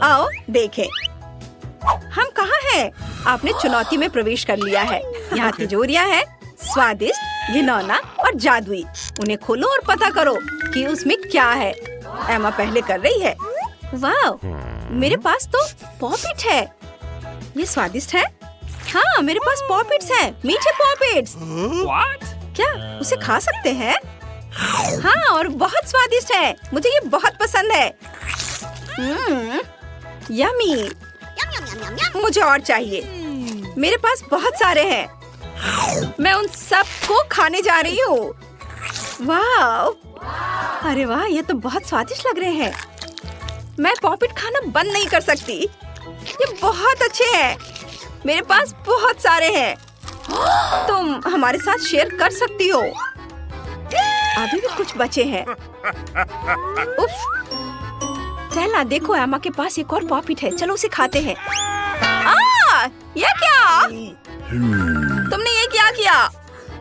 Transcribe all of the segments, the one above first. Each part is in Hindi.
आओ देखें हम कहाँ हैं? आपने चुनौती में प्रवेश कर लिया है। यहाँ तिजोरियाँ हैं, स्वादिष्ट, घिनौना और जादुई। उन्हें खोलो और पता करो कि उसमें क्या है। एमा पहले कर रही है। वाह, मेरे पास तो पॉपिट है। ये स्वादिष्ट है। हाँ, मेरे पास पॉपिट्स हैं, मीठे पॉपिट्स। क्या उसे खा सकते हैं? हाँ, और बहुत स्वादिष्ट है। मुझे ये बहुत पसंद है। यम्मी। मुझे और चाहिए। मेरे पास बहुत सारे हैं। मैं उन सब को खाने जा रही हूँ। वाह, अरे वाह, ये तो बहुत स्वादिष्ट लग रहे हैं। मैं पॉपिट खाना बंद नहीं कर सकती। ये बहुत अच्छे हैं। मेरे पास बहुत सारे हैं। तुम हमारे साथ शेयर कर सकती हो। अभी भी कुछ बचे हैं। उफ, चला देखो, एमा के पास एक और पॉपिट है। चलो उसे खाते हैं। ये क्या? तुमने ये क्या किया?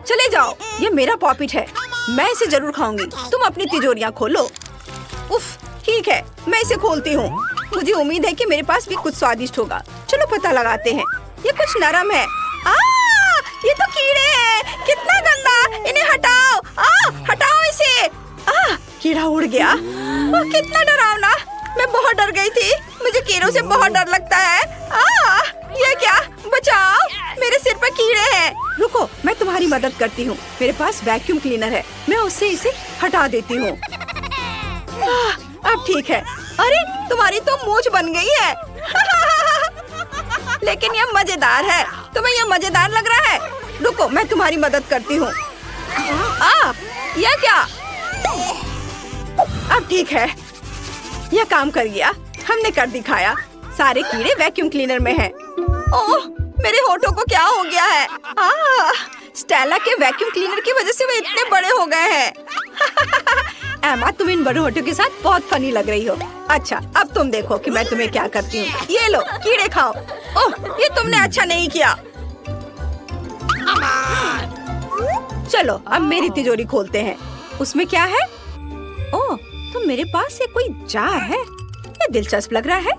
चले जाओ, ये मेरा पॉपिट है। मैं इसे जरूर खाऊंगी। तुम अपनी तिजोरियां खोलो। उफ, ठीक है, मैं इसे खोलती हूँ। मुझे उम्मीद है कि मेरे पास भी कुछ स्वादिष्ट होगा। चलो पता लगाते हैं। ये कुछ नरम है। ये तो कीड़े हैं। कितना गंदा, इन्हें हटाओ। हटाओ इसे। कीड़ा उड़ गया। कितना डरावना। मैं बहुत डर गई थी। मुझे कीड़ों से बहुत डर लगता है। ये क्या? बचाओ, मेरे सिर पर कीड़े हैं। रुको, मैं तुम्हारी मदद करती हूँ। मेरे पास वैक्यूम क्लीनर है। मैं उससे इसे हटा देती हूँ। अब ठीक है। अरे, तुम्हारी तो मूंछ बन गई है। लेकिन यह मजेदार है। तुम्हें यह मजेदार लग रहा है? रुको, मैं तुम्हारी मदद करती हूँ। यह क्या? अब ठीक है, यह काम कर गया। हमने कर दिखाया। सारे कीड़े वैक्यूम क्लीनर में हैं। ओह, मेरे होठों को क्या हो गया है? स्टेला के वैक्यूम क्लीनर की वजह से वे इतने बड़े हो गए हैं। एमा, तुम इन बड़े होठों के साथ बहुत फनी लग रही हो। अच्छा, अब तुम देखो कि मैं तुम्हें क्या करती हूँ। ये लो, कीड़े खाओ। ओह, ये तुमने अच्छा नहीं किया। चलो, अब मेरी तिजोरी खोलते हैं। उसमें क्या है? ओह, तो मेरे पास ये कोई जार है। ये दिलचस्प लग रहा है।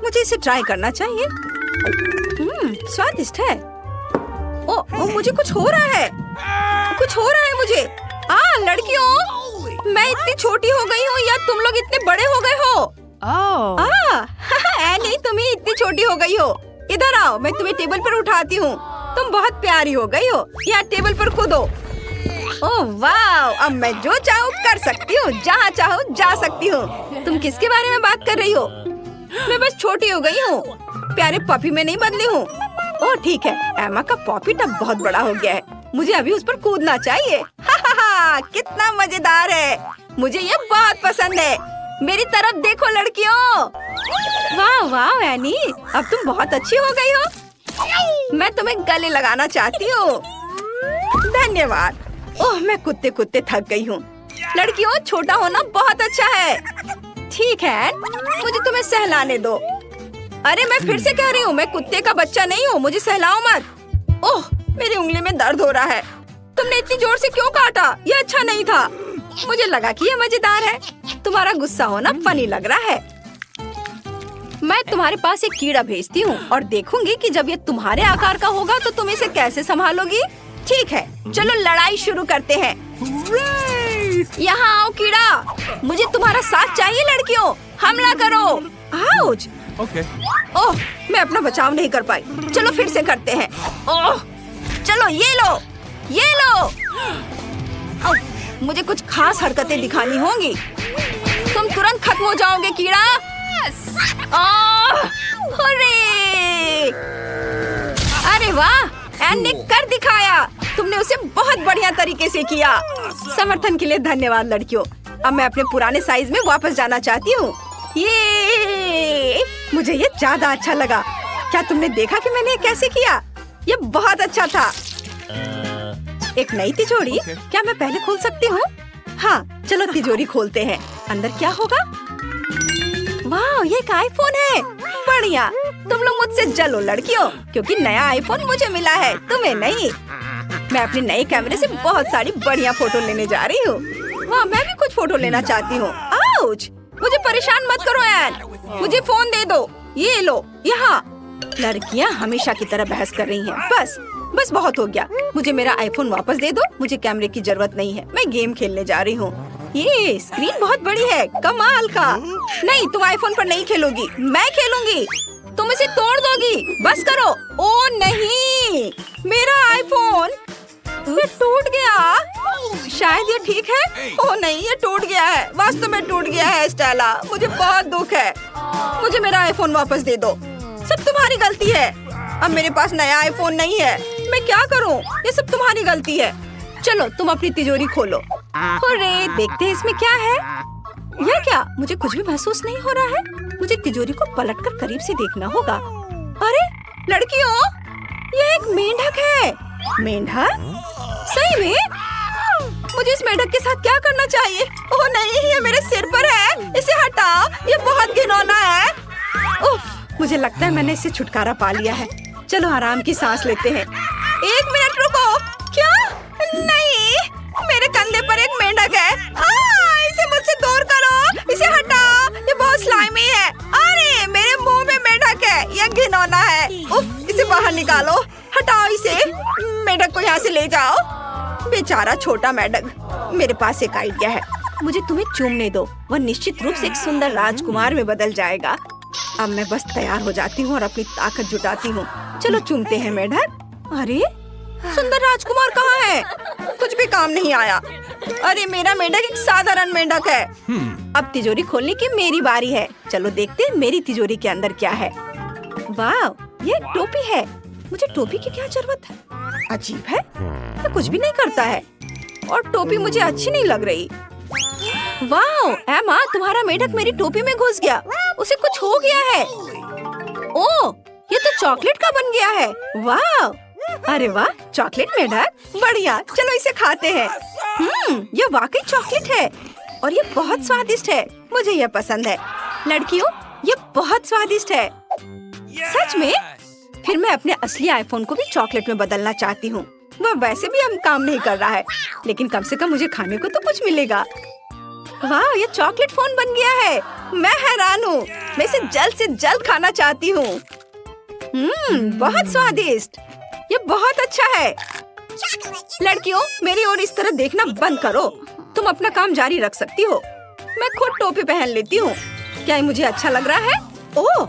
मुझे इसे ट्राई करना चाहिए। स्वादिष्ट है। ओह, मुझे कुछ हो रहा है। कुछ हो रहा है मुझे। लड़कियों, मैं इतनी छोटी हो गई हूँ या तुम लोग इतने बड़े हो गए हो? नहीं, तुम ही इतनी छोटी हो गई हो। इधर आओ, मैं तुम्हें टेबल पर उठाती हूँ। तुम बहुत प्यारी हो गई हो। यहाँ टेबल पर कूदो। ओह वाह, अब मैं जो चाहूँ कर सकती हूँ, जहाँ चाहूँ जा सकती हूँ। तुम किसके बारे में बात कर रही हो? मैं बस छोटी हो गई हूँ, प्यारे पपी में नहीं बदली हूँ। ओह ठीक है, एमा का पॉपिट अब बहुत बड़ा हो गया है। मुझे अभी उस पर कूदना चाहिए। कितना मजेदार है। मुझे ये बहुत पसंद है। मेरी तरफ देखो लड़कियों। वाह वाह एनी, अब तुम बहुत अच्छी हो गई हो। मैं तुम्हें गले लगाना चाहती हूँ। धन्यवाद। ओह, मैं कुत्ते कुत्ते थक गई हूँ। लड़कियों, छोटा होना बहुत अच्छा है। ठीक है, मुझे तुम्हें सहलाने दो। अरे मैं फिर से कह रही हूँ, मैं कुत्ते का बच्चा नहीं हूँ। मुझे सहलाओ मत। ओह, मेरी उंगली में दर्द हो रहा है। तुमने इतनी जोर से क्यों काटा? ये अच्छा नहीं था। मुझे लगा कि ये मजेदार है। तुम्हारा गुस्सा होना फनी लग रहा है। मैं तुम्हारे पास एक कीड़ा भेजती हूँ और देखूंगी कि जब ये तुम्हारे आकार का होगा तो तुम इसे कैसे संभालोगी। ठीक है, चलो लड़ाई शुरू करते हैं। यहाँ आओ कीड़ा, मुझे तुम्हारा साथ चाहिए। लड़कियों, हमला करो। आउच। Okay. ओह, मैं अपना बचाव नहीं कर पाई। चलो फिर से करते हैं। ओह, चलो ये लो, ये लो। मुझे कुछ खास हरकतें दिखानी होंगी। तुम तुरंत खत्म हो जाओगे कीड़ा। अरे वाह, एन ने कर दिखाया। तुमने उसे बहुत बढ़िया तरीके से किया। समर्थन के लिए धन्यवाद लड़कियों। अब मैं अपने पुराने साइज में वापस जाना चाहती हूँ। ये मुझे ये ज्यादा अच्छा लगा। क्या तुमने देखा कि मैंने कैसे किया? ये बहुत अच्छा था। एक नई तिजोरी। क्या मैं पहले खोल सकती हूँ? हाँ, चलो तिजोरी खोलते हैं। अंदर क्या होगा? वाह, ये एक आईफोन है। बढ़िया। तुम लोग मुझसे जलो लड़कियों, क्योंकि नया आईफोन मुझे मिला है, तुम्हें नहीं। मैं अपने नए कैमरे से बहुत सारी बढ़िया फोटो लेने जा रही हूँ। वाह, मैं भी कुछ फोटो लेना चाहती हूँ। आउच, मुझे परेशान मत करो एन। मुझे फोन दे दो। ये लो यहाँ। लड़कियाँ हमेशा की तरह बहस कर रही हैं। बस बहुत हो गया। मुझे मेरा आईफोन वापस दे दो। मुझे कैमरे की जरूरत नहीं है। मैं गेम खेलने जा रही हूँ। ये स्क्रीन बहुत बड़ी है, कमाल का। नहीं, तुम आईफोन पर नहीं खेलोगी, मैं खेलूंगी। तुम इसे तोड़ दोगी। बस करो। ओ नहीं, मेरा आईफोन ये टूट गया। शायद ये ठीक है। ओ नहीं, ये टूट गया है। वास्तव में टूट गया है स्टेला। मुझे बहुत दुख है। मुझे मेरा आईफोन वापस दे दो। सब तुम्हारी गलती है। अब मेरे पास नया आईफोन नहीं है। मैं क्या करूं? ये सब तुम्हारी गलती है। चलो तुम अपनी तिजोरी खोलो। अरे देखते हैं इसमें क्या है। यह क्या? मुझे कुछ भी महसूस नहीं हो रहा है। मुझे तिजोरी को पलटकर करीब से देखना होगा। अरे लड़कियों, ये एक मेंढक है। मेंढक? सही में? मुझे इस मेंढक के साथ क्या करना चाहिए? ओह नहीं, ये मेरे सिर पर है। इसे हटाओ, ये बहुत घिनौना है। उफ, मुझे लगता है मैंने इससे छुटकारा पा लिया है। चलो आराम की सांस लेते हैं। 1 मिनट रुको। क्या? नहीं, मेरे कंधे पर एक मेंढक है। इसे मुझसे दूर करो। इसे हटाओ, ये बहुत स्लाइमी है। अरे मेरे मुंह में मेंढक है। यह घिनौना है। उफ, इसे बाहर निकालो। हटाओ इसे। मेंढक को यहाँ से ले जाओ। बेचारा छोटा मेंढक। मेरे पास एक आइडिया है। मुझे तुम्हें चूमने दो। वह निश्चित रूप से एक सुंदर राजकुमार में बदल जाएगा। अब मैं बस तैयार हो जाती हूँ और अपनी ताकत जुटाती हूँ। चलो चूमते हैं मेंढक। अरे सुंदर राजकुमार कहाँ है? कुछ भी काम नहीं आया। अरे मेरा मेंढक एक साधारण मेंढक है। अब तिजोरी खोलने की मेरी बारी है। चलो देखते हैं मेरी तिजोरी के अंदर क्या है। वाह, ये एक टोपी है। मुझे टोपी की क्या जरूरत है? अजीब है, ये कुछ भी नहीं करता है और टोपी मुझे अच्छी नहीं लग रही। वाह एमा, तुम्हारा मेंढक मेरी टोपी में घुस गया। उसे कुछ हो गया है। ओह, ये तो चॉकलेट का बन गया है। वाह, अरे वाह, चॉकलेट मेंढक, बढ़िया। चलो इसे खाते हैं। ये वाकई चॉकलेट है और ये बहुत स्वादिष्ट है। मुझे ये पसंद है। लड़कियों, ये बहुत स्वादिष्ट है। सच में? फिर मैं अपने असली आईफोन को भी चॉकलेट में बदलना चाहती हूँ। वह वैसे भी हम काम नहीं कर रहा है, लेकिन कम से कम मुझे खाने को तो कुछ मिलेगा। वाह, ये चॉकलेट फोन बन गया है। मैं हैरान हूँ। मैं इसे जल्द से जल्द खाना चाहती हूँ। बहुत स्वादिष्ट। ये बहुत अच्छा है। लड़कियों, मेरी ओर इस तरह देखना बंद करो। तुम अपना काम जारी रख सकती हो। मैं खुद टोपी पहन लेती हूँ। क्या ये मुझे अच्छा लग रहा है? ओह,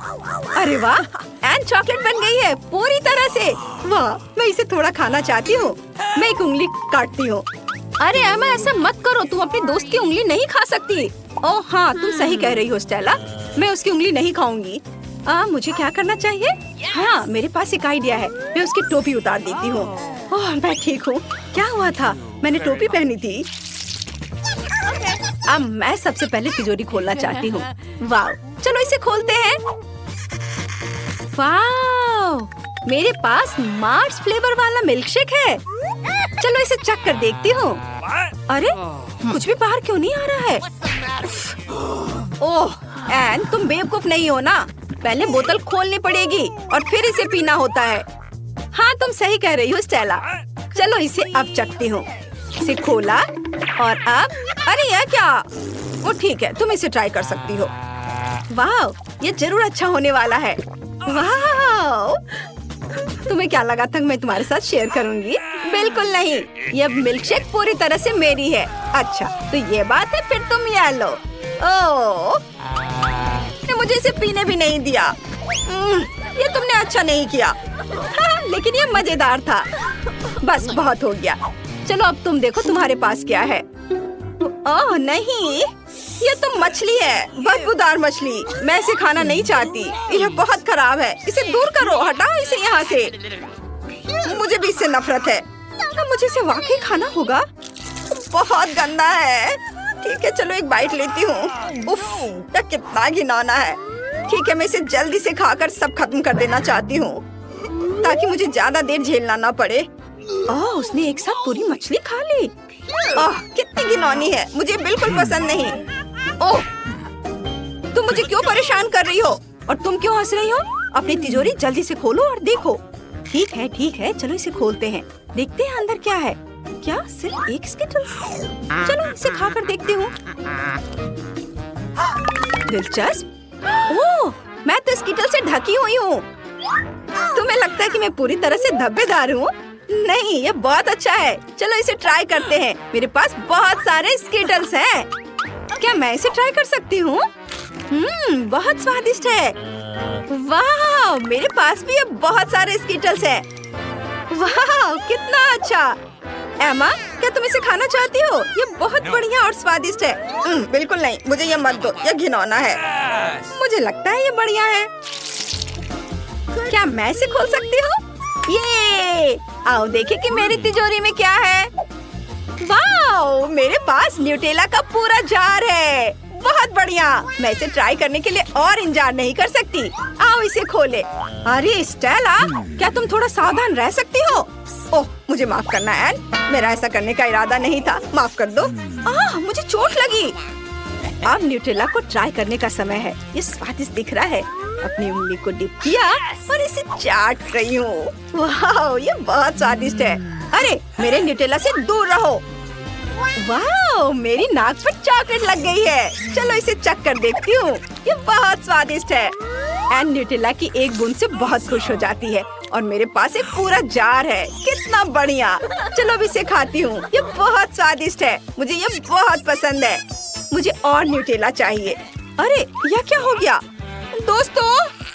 अरे वाह, एन चॉकलेट बन गई है पूरी तरह से। वाह, मैं इसे थोड़ा खाना चाहती हूँ। मैं एक उंगली काटती हूँ। अरे एमा, ऐसा मत करो। तुम अपने दोस्त की उंगली नहीं खा सकती। ओह हाँ, तुम सही कह रही हो स्टेला। मैं उसकी उंगली नहीं खाऊंगी। मुझे क्या करना चाहिए? हाँ, मेरे पास एक आइडिया है। मैं उसकी टोपी उतार देती हूँ। ओह, मैं ठीक हूँ। क्या हुआ था? मैंने टोपी पहनी थी। अब मैं सबसे पहले तिजोरी खोलना चाहती हूँ। वाह, चलो इसे खोलते हैं। वाह, मेरे पास मार्स फ्लेवर वाला मिल्कशेक है। चलो इसे चख कर देखती हूँ। अरे कुछ भी बाहर क्यों नहीं आ रहा है? ओह एन, तुम बेवकूफ नहीं हो ना। पहले बोतल खोलनी पड़ेगी और फिर इसे पीना होता है। हाँ, तुम सही कह रही हो स्टेला। चलो इसे अब चखती हूँ। इसे खोला और अब, अरे यह क्या? वो ठीक है, तुम इसे ट्राई कर सकती हो। वाह, ये जरूर अच्छा होने वाला है। वाह, तुम्हें क्या लगा था मैं तुम्हारे साथ शेयर करूंगी? बिल्कुल नहीं, यह मिल्कशेक पूरी तरह से मेरी है। अच्छा, तो ये बात है। फिर तुम ये लो। ओह, मुझे इसे पीने भी नहीं दिया। ये तुमने अच्छा नहीं किया। हाँ, लेकिन ये मजेदार था। बस बहुत हो गया। चलो अब तुम देखो तुम्हारे पास क्या है। ओह नहीं, ये तो मछली है, बदबूदार मछली। मैं इसे खाना नहीं चाहती। यह बहुत खराब है। इसे दूर करो, हटाओ इसे यहाँ से। मुझे भी इससे नफरत है। मुझे इसे वाकई खाना होगा। बहुत गंदा है। ठीक है, चलो एक बाइट लेती हूँ। उफ, यह कितना घिनौना है। ठीक है, मैं इसे जल्दी से खाकर सब खत्म कर देना चाहती हूँ, ताकि मुझे ज्यादा देर झेलना ना पड़े। उसने एक साथ पूरी मछली खा ली। कितनी घिनौनी है। मुझे बिल्कुल पसंद नहीं। ओह, तुम मुझे क्यों परेशान कर रही हो? और तुम क्यों हंस रही हो? अपनी तिजोरी जल्दी से खोलो और देखो। ठीक है, चलो इसे खोलते हैं। देखते हैं अंदर क्या है। क्या सिर्फ एक स्किटल्स? चलो इसे खाकर देखती हूँ। दिलचस्प। ओह, मैं तो स्कीटल से ढकी हुई हूँ। तुम्हें लगता है कि मैं पूरी तरह से धब्बेदार हूँ? नहीं, ये बहुत अच्छा है। चलो इसे ट्राई करते हैं। मेरे पास बहुत सारे स्कीटल्स हैं। क्या मैं इसे ट्राई कर सकती हूँ? बहुत स्वादिष्ट है। वाह, मेरे पास भी अब बहुत सारे स्कीटल्स हैं। वाह, कितना अच्छा। एमा, क्या तुम इसे खाना चाहती हो? ये बहुत बढ़िया और स्वादिष्ट है। बिल्कुल नहीं, मुझे ये मत दो, ये घिनौना है। मुझे लगता है ये बढ़िया है। क्या मैं इसे खोल सकती हूँ? ये आओ देखें कि मेरी तिजोरी में क्या है। वाह, मेरे पास न्यूटेला का पूरा जार है। बहुत बढ़िया। मैं इसे ट्राई करने के लिए और इंतजार नहीं कर सकती। आओ इसे खोले। अरे स्टेला, क्या तुम थोड़ा सावधान रह सकती हो? ओह, मुझे माफ करना एन, मेरा ऐसा करने का इरादा नहीं था। माफ कर दो। मुझे चोट लगी। अब न्यूटेला को ट्राई करने का समय है। ये स्वादिष्ट दिख रहा है। अपनी उंगली को डिप किया और इसे चाट रही हूँ। वाह, ये बहुत स्वादिष्ट है। अरे, मेरे न्यूटेला से दूर रहो। वाह, मेरी नाक पर चॉकलेट लग गई है। चलो इसे चख कर देखती हूँ। ये बहुत स्वादिष्ट है। एन न्यूटेला की एक बूंद से बहुत खुश हो जाती है और मेरे पास एक पूरा जार है। कितना बढ़िया। चलो अब इसे खाती हूँ। ये बहुत स्वादिष्ट है। मुझे ये बहुत पसंद है। मुझे और न्यूटेला चाहिए। अरे, यह क्या हो गया? दोस्तों,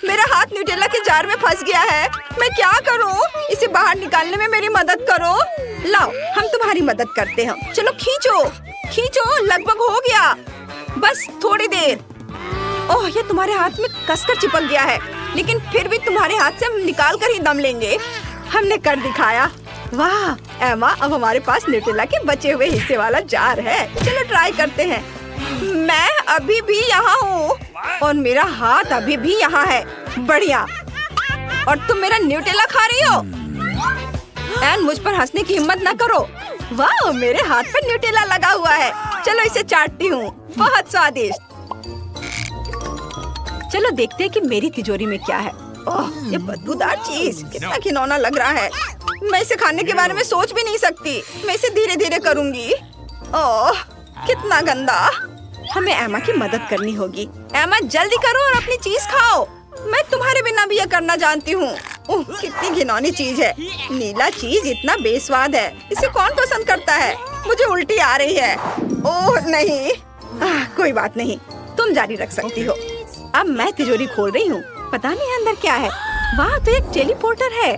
मेरा हाथ न्यूटेला के जार में फंस गया है। मैं क्या करूं? इसे बाहर निकालने में मेरी मदद करो। लाओ, हम तुम्हारी मदद करते हैं। चलो खींचो, खींचो। लगभग हो गया। बस थोड़ी देर। ओह, ये तुम्हारे हाथ में कसकर चिपक गया है, लेकिन फिर भी तुम्हारे हाथ से हम निकाल कर ही दम लेंगे। हमने कर दिखाया। वाह एमा, अब हमारे पास न्यूटेला के बचे हुए हिस्से वाला जार है। चलो ट्राई करते हैं। मैं अभी भी यहाँ हूँ और मेरा हाथ अभी भी यहाँ है। बढ़िया। और तुम मेरा न्यूटेला खा रही हो? एन, मुझ पर हंसने की हिम्मत न करो। वाह, मेरे हाथ पर न्यूटेला लगा हुआ है। चलो इसे चाटती हूँ। बहुत स्वादिष्ट। चलो देखते हैं कि मेरी तिजोरी में क्या है। ओह, ये बदबूदार चीज, कितना घिनौना लग रहा है। मैं इसे खाने के बारे में सोच भी नहीं सकती। मैं इसे धीरे धीरे करूँगी। ओह, कितना गंदा। हमें एमा की मदद करनी होगी। एमा, जल्दी करो और अपनी चीज खाओ। मैं तुम्हारे बिना भी ये करना जानती हूँ। ओह, कितनी घिनौनी चीज है। नीला चीज इतना बेस्वाद है। इसे कौन पसंद करता है? मुझे उल्टी आ रही है। ओह नहीं। कोई बात नहीं, तुम जारी रख सकती हो। अब मैं तिजोरी खोल रही हूँ। पता नहीं अंदर क्या है। वाह, तो एक टेलीपोर्टर है।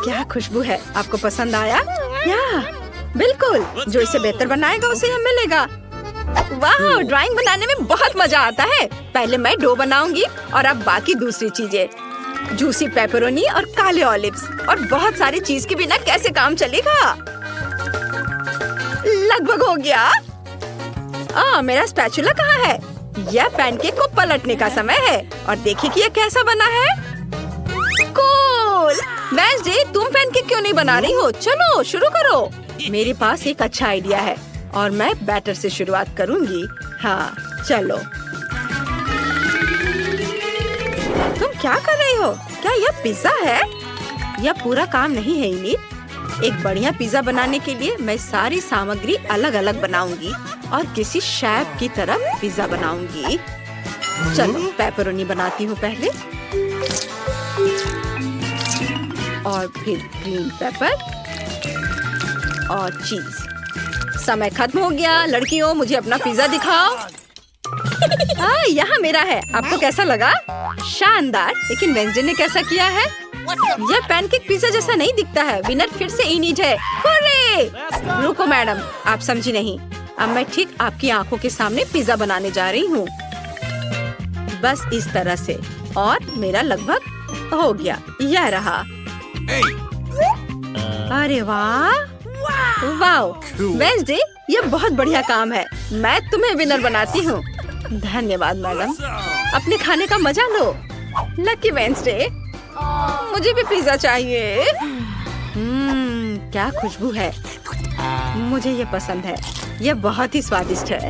क्या खुशबू है। आपको पसंद आया? या बिल्कुल, जो इसे बेहतर बनाएगा उसे यह मिलेगा। वाह, ड्राइंग बनाने में बहुत मजा आता है। पहले मैं डो बनाऊंगी और अब बाकी दूसरी चीजें। जूसी पेपरोनी और काले ऑलिव्स और बहुत सारी चीज के बिना कैसे काम चलेगा। लगभग हो गया। मेरा स्पैचुला कहाँ है? यह पैनकेक को पलटने का समय है और देखिए कि यह कैसा बना है। कूल। वेडनेसडे, तुम पैनकेक क्यों नहीं बना रही हो? चलो शुरू करो। मेरे पास एक अच्छा आइडिया है और मैं बैटर से शुरुआत करूंगी। हाँ, चलो। तुम क्या कर रही हो? क्या यह पिज्जा है? यह पूरा काम नहीं है इनित। एक बढ़िया पिज्जा बनाने के लिए मैं सारी सामग्री अलग अलग बनाऊंगी और किसी शेफ की तरह पिज्जा बनाऊंगी। चलो पेपरोनी बनाती हूँ पहले और फिर ग्रीन पेपर और चीज। समय खत्म हो गया। लड़कियों, मुझे अपना पिज्जा दिखाओ। यहाँ मेरा है। आपको कैसा लगा? शानदार। लेकिन वेडनेसडे ने कैसा किया है? यह पैनकेक पिज्जा जैसा नहीं दिखता है। विनर फिर से इनिट है। हुर्रे! रुको मैडम, आप समझी नहीं। अब मैं ठीक आपकी आंखों के सामने पिज्जा बनाने जा रही हूँ। बस इस तरह से। और मेरा लगभग हो गया। यह रहा। अरे वाह, वाह वेडनेसडे, ये बहुत बढ़िया काम है। मैं तुम्हें विनर बनाती हूँ। धन्यवाद मैडम। अपने खाने का मजा लो। लकी वेडनेसडे, मुझे भी पिज्जा चाहिए। क्या खुशबू है। मुझे ये पसंद है। ये बहुत ही स्वादिष्ट है।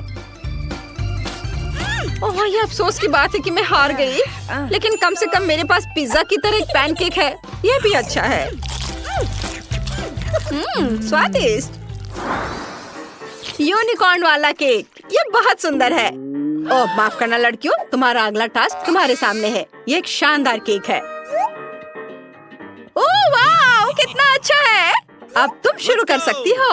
ओह, ये अफसोस की बात है कि मैं हार गई। लेकिन कम से कम मेरे पास पिज्जा की तरह एक पैनकेक है। ये भी अच्छा है। स्वादिष्ट। यूनिकॉर्न वाला केक, ये बहुत सुंदर है। ओह माफ करना लड़कियों, तुम्हारा अगला टास्क तुम्हारे सामने है। ये एक शानदार केक है। ओह वाह, कितना अच्छा है। अब तुम शुरू कर सकती हो।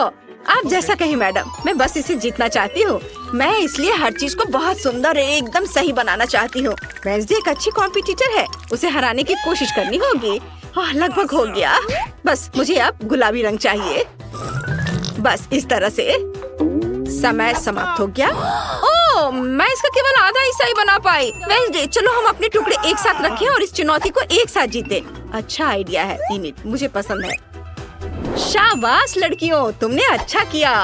आप जैसा कहीं मैडम, मैं बस इसे जीतना चाहती हूँ। मैं इसलिए हर चीज को बहुत सुंदर एकदम सही बनाना चाहती हूँ। वेंसडे एक अच्छी कॉम्पिटिटर है, उसे हराने की कोशिश करनी होगी। लगभग हो गया। बस मुझे अब गुलाबी रंग चाहिए। बस इस तरह से। समय समाप्त हो गया। ओह, मैं इसका केवल आधा हिस्सा ही बना पाई। वेंसडे, चलो हम अपने टुकड़े एक साथ रखें और इस चुनौती को एक साथ जीते। अच्छा आइडिया है इनिट, मुझे पसंद है। शाबाश लड़कियों, तुमने अच्छा किया।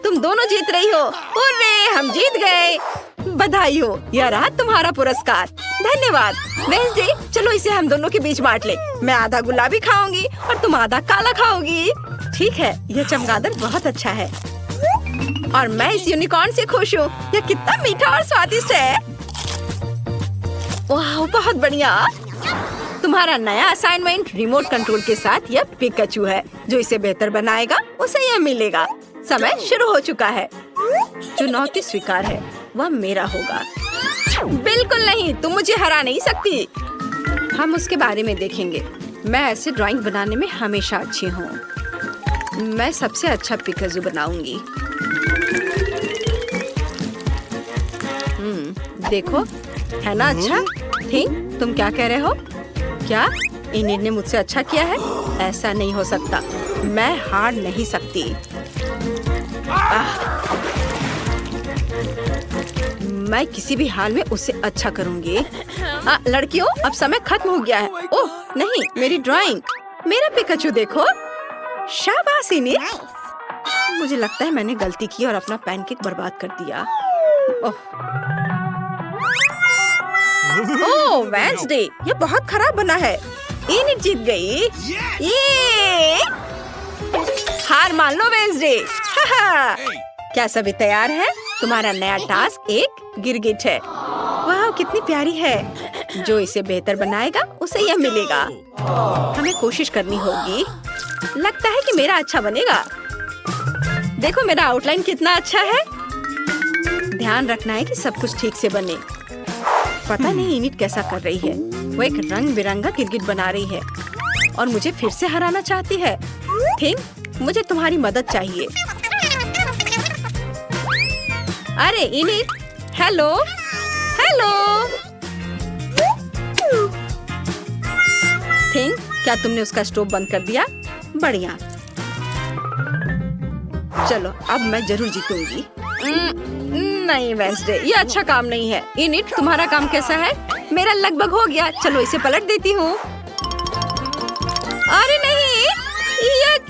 तुम दोनों जीत रही हो। हुर्रे, हम जीत गए। बधाई हो, यह रहा तुम्हारा पुरस्कार। धन्यवाद। वेंसडे, चलो इसे हम दोनों के बीच बांट ले। मैं आधा गुलाबी खाऊंगी और तुम आधा काला खाओगी। ठीक है, यह चमगादड़ बहुत अच्छा है और मैं इस यूनिकॉर्न से खुश हूँ। यह कितना मीठा और स्वादिष्ट है। वाह, बहुत बढ़िया। तुम्हारा नया असाइनमेंट रिमोट कंट्रोल के साथ यह पिकाचू है। जो इसे बेहतर बनाएगा उसे यह मिलेगा। समय शुरू हो चुका है। चुनौती स्वीकार है, वह मेरा होगा। बिल्कुल नहीं, तुम मुझे हरा नहीं सकती। हम उसके बारे में देखेंगे। मैं ऐसे ड्राइंग बनाने में हमेशा अच्छी हूँ। मैं सबसे अच्छा पिकाचू बनाऊंगी। देखो, है ना अच्छा? थिंक, तुम क्या कह रहे हो? क्या इनिट ने मुझसे अच्छा किया है? ऐसा नहीं हो सकता। मैं हार नहीं सकती। मैं किसी भी हाल में उससे अच्छा करूंगी। लड़कियों, अब समय खत्म हो गया है। ओह नहीं, मेरी ड्राइंग, मेरा पिकाचू देखो। शाबाश इनिट। मुझे लगता है मैंने गलती की और अपना पैनकेक बर्बाद कर दिया। ओह वेंसडे, ये बहुत खराब बना है। इनिट जीत गई। ये हार मान लो वेंसडे। क्या सभी तैयार है? तुम्हारा नया टास्क एक गिरगिट है। वाह, कितनी प्यारी है। जो इसे बेहतर बनाएगा उसे यह मिलेगा। हमें कोशिश करनी होगी। लगता है कि मेरा अच्छा बनेगा। देखो मेरा आउटलाइन कितना अच्छा है। ध्यान रखना है कि सब कुछ ठीक से बने। पता नहीं इनिट कैसा कर रही है। वो एक रंग बिरंगा गिरगिट बना रही है और मुझे फिर से हराना चाहती है। थिंक, मुझे तुम्हारी मदद चाहिए। अरे इनिट, हेलो हेलो। थिंक, क्या तुमने उसका स्टोव बंद कर दिया? बढ़िया। चलो अब मैं जरूर जीतूंगी। नहीं वेंसडे, ये अच्छा काम नहीं है। इनिट, तुम्हारा काम कैसा है? मेरा लगभग हो गया। चलो इसे पलट देती हूँ। अरे नहीं,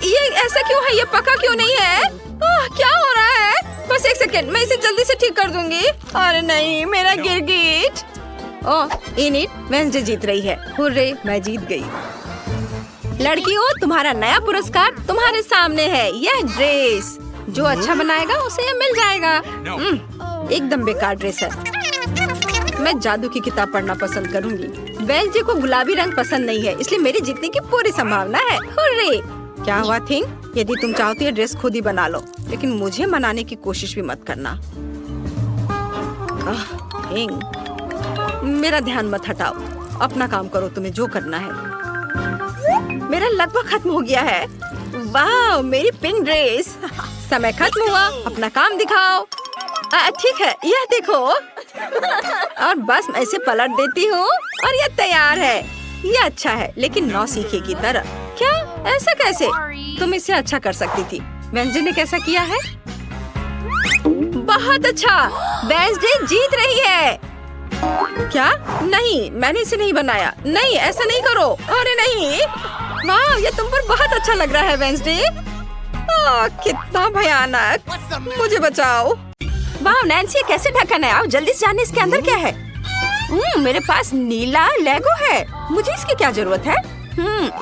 ये ऐसा क्यों है? ये पका क्यों नहीं है? क्या हो रहा है? बस एक सेकेंड, मैं इसे जल्दी से ठीक कर दूंगी। अरे नहीं, मेरा गिरगिट। ओह इनिट, वेंसडे जीत रही है। हुर्रे, मैं जीत गई। लड़कियों, तुम्हारा नया पुरस्कार तुम्हारे सामने है। यह ड्रेस। जो अच्छा बनाएगा उसे यह मिल जाएगा। एकदम बेकार ड्रेस है। मैं जादू की किताब पढ़ना पसंद करूंगी। वेंसडे को गुलाबी रंग पसंद नहीं है, इसलिए मेरी जीतने की पूरी संभावना है। हुर्रे! क्या हुआ थिंक? यदि तुम चाहती है ड्रेस खुद ही बना लो, लेकिन मुझे मनाने की कोशिश भी मत करना। थिंक, मेरा ध्यान मत हटाओ। अपना काम करो, तुम्हें जो करना है। मेरा लगभग खत्म हो गया है। वाह, मेरी पिंक ड्रेस। समय खत्म हुआ, अपना काम दिखाओ। ठीक है, यह देखो। और बस मैं इसे पलट देती हूँ और यह तैयार है। यह अच्छा है, लेकिन नौसिखिए की तरह। क्या? ऐसा कैसे? तुम इसे अच्छा कर सकती थी। वेंसडे ने कैसा किया है? बहुत अच्छा। वेंसडे जीत रही है। क्या? नहीं, मैंने इसे नहीं बनाया। नहीं, ऐसा नहीं करो। अरे नहीं। वाह, ये तुम पर बहुत अच्छा लग रहा है वेंसडे। कितना भयानक। मुझे बचाओ। वाह नैन्सी, ये कैसे ढक्कन है? आओ जल्दी से जाने इसके अंदर क्या है। मेरे पास नीला लेगो है। मुझे इसकी क्या जरूरत है?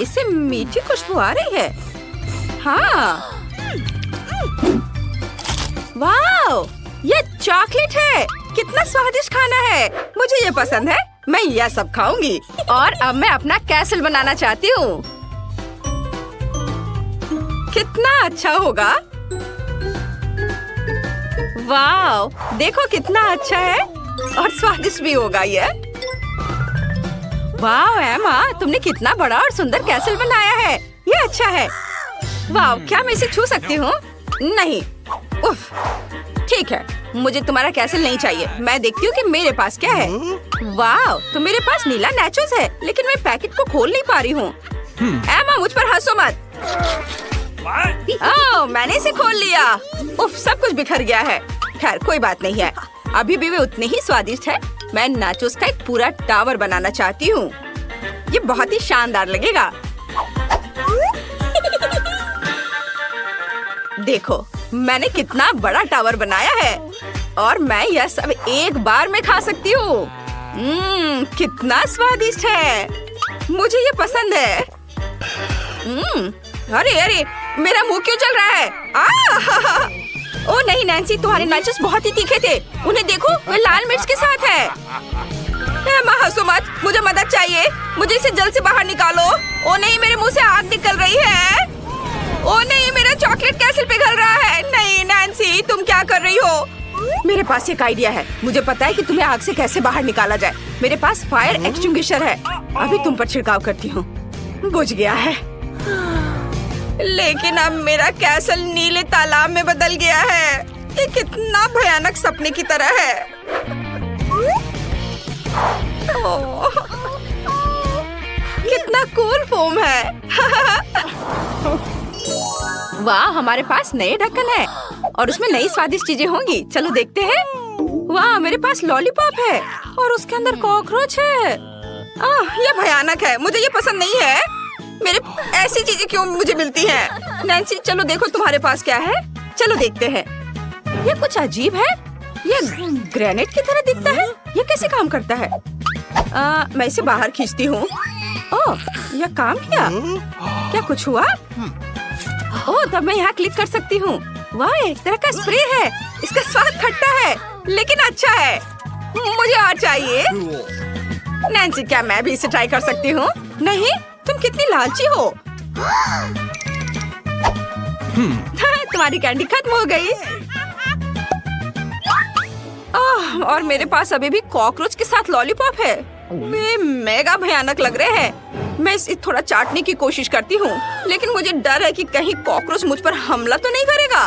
इससे मीठी खुशबू आ रही है। हाँ। वाह, ये चॉकलेट है। कितना स्वादिष्ट खाना है। मुझे ये पसंद है। मैं यह सब खाऊंगी। और अब मैं अपना कैसल बनाना चाहती हूँ। कितना अच्छा होगा। वाह, देखो कितना अच्छा है। और स्वादिष्ट भी होगा ये। वाह एमा, तुमने कितना बड़ा और सुंदर कैसल बनाया है। ये अच्छा है। वाह, क्या मैं इसे छू सकती हूँ? नहीं। उफ, ठीक है, मुझे तुम्हारा कैसल नहीं चाहिए। मैं देखती हूँ कि मेरे पास क्या है। वाह, तो मेरे पास नीला नाचोस है, लेकिन मैं पैकेट को खोल नहीं पा रही हूँ। एमा, मुझ पर हंसो मत। ओह, मैंने इसे खोल लिया। उफ, सब कुछ बिखर गया है। खैर, कोई बात नहीं है। अभी भी वे उतने ही स्वादिष्ट है। मैं नाचोस का एक पूरा टावर बनाना चाहती हूँ। ये बहुत ही शानदार लगेगा। देखो, मैंने कितना बड़ा टावर बनाया है और मैं यह सब एक बार में खा सकती हूँ। कितना स्वादिष्ट है। मुझे ये पसंद है। अरे अरे, मेरा मुंह क्यों जल रहा है? ओ नहीं नैन्सी, तुम्हारे नाचोस बहुत ही तीखे थे। उन्हें देखो, वे लाल मिर्च के साथ है। एमा, हंसो मत, मुझे मदद चाहिए। मुझे इसे जल्द से बाहर निकालो। ओ नहीं, मेरे मुंह से आग निकल रही है। ओ नहीं, मेरा चॉकलेट कैसल पिघल रहा है। नहीं नैन्सी, तुम क्या कर रही हो? मेरे पास एक आइडिया है। मुझे पता है कि तुम्हें आग से कैसे बाहर निकाला जाए। मेरे पास फायर एक्सटिंग्विशर है। अभी तुम पर छिड़काव करती हूँ। बुझ गया है। लेकिन अब मेरा कैसल नीले तालाब में बदल गया है। ये कितना भयानक सपने की तरह है। ओह, कितना कूल फोम है। वाह, हमारे पास नए ढक्कन है और उसमें नई स्वादिष्ट चीजें होंगी। चलो देखते हैं। वाह, मेरे पास लॉलीपॉप है और उसके अंदर कॉकरोच है। ये भयानक है। मुझे ये पसंद नहीं है। मेरे ऐसी चीजें क्यों मुझे मिलती हैं? नैन्सी, चलो देखो तुम्हारे पास क्या है। चलो देखते हैं। ये कुछ अजीब है। ये ग्रेनेड की तरह दिखता है। ये कैसे काम करता है? मैं इसे बाहर खींचती हूँ। ओह, यह काम किया। क्या कुछ हुआ? ओह, तब मैं यहाँ क्लिक कर सकती हूँ। वाह, एक तरह का स्प्रे है। इसका स्वाद खट्टा है, लेकिन अच्छा है। मुझे और चाहिए। नैन्सी, क्या मैं भी इसे ट्राई कर सकती हूँ? नहीं, तुम कितनी लालची हो। तुम्हारी कैंडी खत्म हो गई। और मेरे पास अभी भी कॉकरोच के साथ लॉलीपॉप है। वे मेगा भयानक लग रहे हैं। मैं इसे थोड़ा चाटने की कोशिश करती हूँ, लेकिन मुझे डर है कि कहीं कॉकरोच मुझ पर हमला तो नहीं करेगा।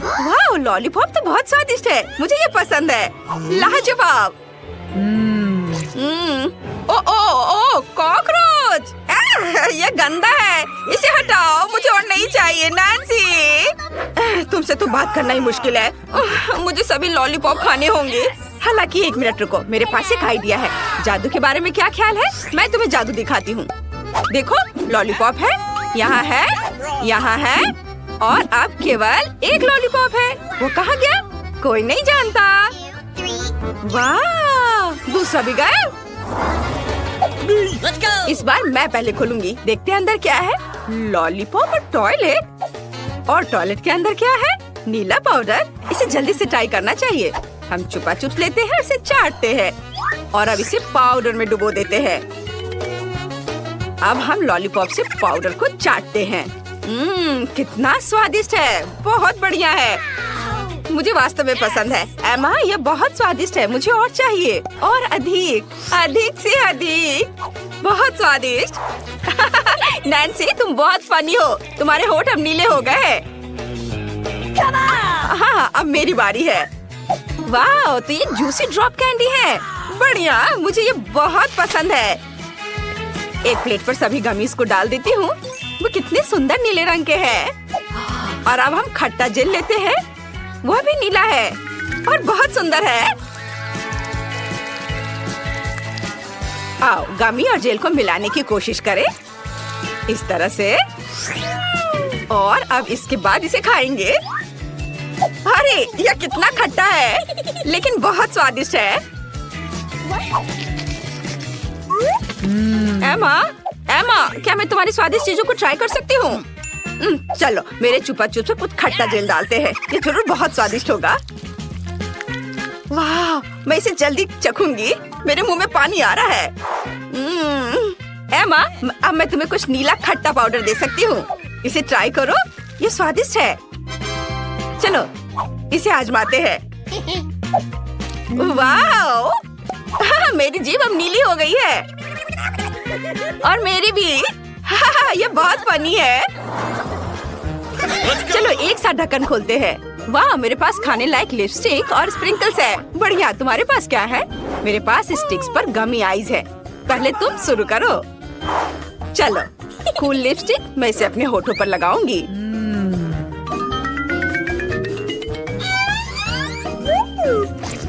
वाह, लॉलीपॉप तो बहुत स्वादिष्ट है। मुझे ये पसंद है। लाजवाब। ओ ओ ओ, कॉकरोच! ये गंदा है। इसे हटाओ। मुझे और नहीं चाहिए। नैन्सी, तुमसे तो बात करना ही मुश्किल है। मुझे सभी लॉलीपॉप खाने होंगे। हालांकि एक मिनट रुको, मेरे पास एक आइडिया है। जादू के बारे में क्या ख्याल है? मैं तुम्हें जादू दिखाती हूँ। देखो, लॉलीपॉप है, यहाँ है, यहाँ है और अब केवल एक लॉलीपॉप है। वो कहाँ गया? कोई नहीं जानता। वाह, दूसरा भी गायब। इस बार मैं पहले खोलूंगी। देखते हैं अंदर क्या है। लॉलीपॉप और टॉयलेट। और टॉयलेट के अंदर क्या है? नीला पाउडर। इसे जल्दी से ट्राई करना चाहिए। हम चुपा चुप लेते हैं, इसे चाटते हैं और अब इसे पाउडर में डुबो देते हैं। अब हम लॉलीपॉप से पाउडर को चाटते हैं। कितना स्वादिष्ट है। बहुत बढ़िया है। मुझे वास्तव में पसंद है। एमा, यह बहुत स्वादिष्ट है। मुझे और चाहिए, और अधिक, अधिक से अधिक। बहुत स्वादिष्ट। नैन्सी, तुम बहुत फनी हो। तुम्हारे होठ अब नीले हो गए। हाँ, अब मेरी बारी है। वाह, तो ये जूसी ड्रॉप कैंडी है। बढ़िया, मुझे ये बहुत पसंद है। एक प्लेट पर सभी गमीज को डाल देती हूँ। वो कितने सुंदर नीले रंग के हैं। और अब हम खट्टा जेल लेते हैं। वह भी नीला है और बहुत सुंदर है। आओ, गमी और जेल को मिलाने की कोशिश करें। इस तरह से। और अब इसके बाद इसे खाएंगे। अरे, यह कितना खट्टा है, लेकिन बहुत स्वादिष्ट है। एमा, एमा, क्या मैं तुम्हारी स्वादिष्ट चीजों को ट्राई कर सकती हूँ? चलो, मेरे चुपा चुप से कुछ खट्टा जेल डालते हैं। ये जरूर बहुत स्वादिष्ट होगा। वाह, मैं इसे जल्दी चखूंगी। मेरे मुंह में पानी आ रहा है। एमा, अब मैं तुम्हें कुछ नीला खट्टा पाउडर दे सकती हूँ। इसे ट्राई करो। ये स्वादिष्ट है। चलो, इसे आजमाते हैं। वाओ! मेरी जीभ अब नीली हो गई है। और मेरी भी। ये बहुत फनी है। चलो एक साथ ढक्कन खोलते हैं। वाह, मेरे पास खाने लायक लिपस्टिक और स्प्रिंकल्स है। बढ़िया, तुम्हारे पास क्या है? मेरे पास स्टिक्स पर गमी आइज है। पहले तुम शुरू करो। चलो, कूल लिपस्टिक मैं इसे अपने होठों पर लगाऊंगी।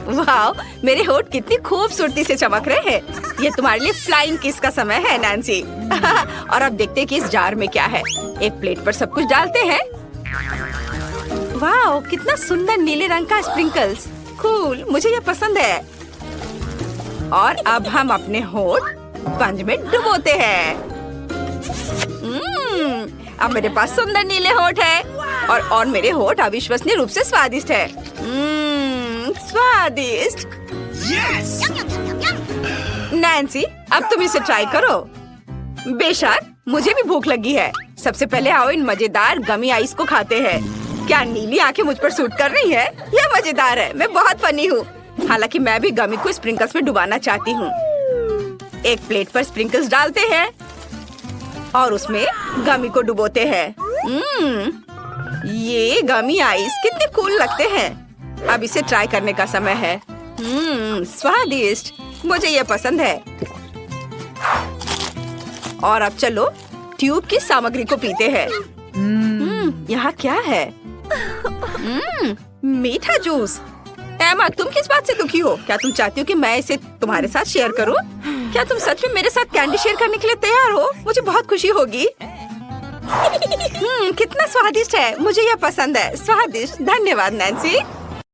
वाह, मेरे होठ कितनी खूबसूरती से चमक रहे हैं। ये तुम्हारे लिए फ्लाइंग किस का समय है, नैन्सी। और अब देखते हैं कि इस जार में क्या है। एक प्लेट पर सब कुछ डालते हैं। वाह, कितना सुंदर नीले रंग का स्प्रिंकल्स। कूल, मुझे ये पसंद है। और अब हम अपने होठ स्पंज में डुबोते हैं। अब मेरे पास सुंदर नीले होठ है और मेरे होठ अविश्वसनीय रूप से स्वादिष्ट है। स्वादिष्ट। नैन्सी, अब तुम इसे ट्राई करो। बेशक, मुझे भी भूख लगी है। सबसे पहले आओ इन मजेदार गमी आइस को खाते हैं। क्या नीली आंखें मुझ पर सूट कर रही है? यह मजेदार है। मैं बहुत फनी हूँ। हालांकि मैं भी गमी को स्प्रिंकल्स में डुबाना चाहती हूँ। एक प्लेट पर स्प्रिंकल्स डालते हैं और उसमें गमी को डुबोते हैं। ये गमी आइस कितने कूल लगते हैं। अब इसे ट्राई करने का समय है। स्वादिष्ट, मुझे ये पसंद है। और अब चलो ट्यूब की सामग्री को पीते हैं। यहाँ क्या है? मीठा जूस। एमा, तुम किस बात से दुखी हो? क्या तुम चाहती हो कि मैं इसे तुम्हारे साथ शेयर करूं? क्या तुम सच में मेरे साथ कैंडी शेयर करने के लिए तैयार हो? मुझे बहुत खुशी होगी। कितना स्वादिष्ट है। मुझे यह पसंद है। स्वादिष्ट। धन्यवाद नैन्सी।